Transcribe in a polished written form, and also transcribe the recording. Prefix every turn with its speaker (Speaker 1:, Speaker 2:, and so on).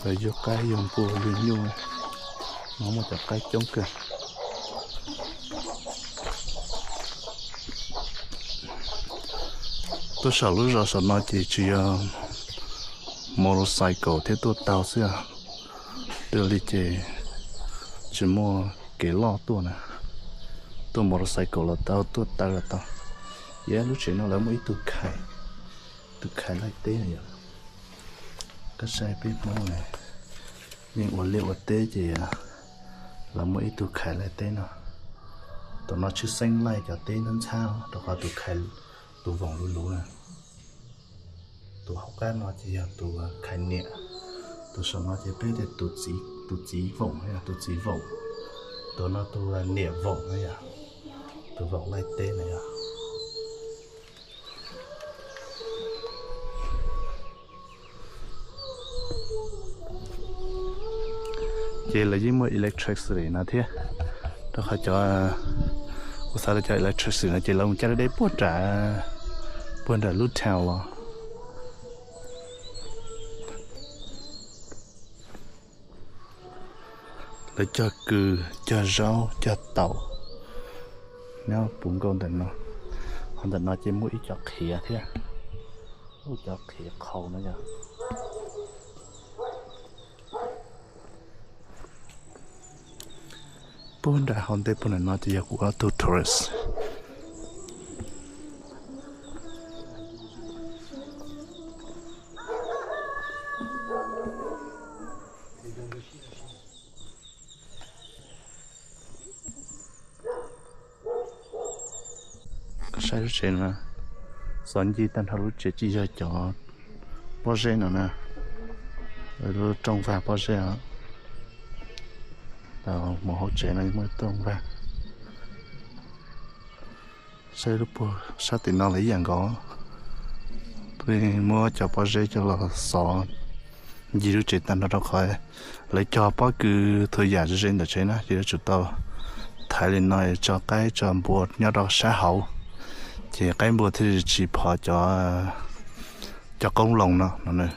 Speaker 1: phải vô cái dùng bùa dùng nhu nó một cái chống kìa tôi sợ lúc rồi sợ nó chỉ motorcycle thế tôi tao xưa đưa đi chỉ mua cái lo tôi nè tôi motorcycle là tôi tao là tao giá lúc chuyện nó là mấy tôi khai lại té này cái xe biết nó này nhưng vật liệu tế gì là mấy tôi khai lại té nó tụi nó chưa xanh lại cả té nó sao đó là tôi khai tôi vòng luôn luôn nè tôi học cái nó chỉ tôi khai nhẹ tôi sợ nó chỉ biết để tôi chỉ vòng hay là tôi chỉ vòng tôi nó tôi nhẹ vòng hay à tôi vòng lại té này à chỉ là gì mà electricity nè thế đó phải cho sao để cho electricity là chỉ là một cái để buôn trả lút theo lo để cho cừ cho rau cho tàu nếu bún con tình nó chỉ mũi cho khía thế cho khía khâu nữa nha buôn đã hòn tây buôn nó chỉ của tourist sai rất trên mà son gì tan thầu chỉ cho bao giờ nữa nè rồi trồng vàng bao giờ tao một hỗ trợ này mới trồng vàng sai lúc sao thì nó lấy dạng có tôi mua cho bao giờ cho là sọ gì đó chỉ tan nó khỏi lấy cho bao cứ thời gian trên để trên á thì chúng tao thay lên nói cho cái cho bột nhau đó xã hậu chỉ cái bột thì chỉ bỏ cho công lồng nó nữa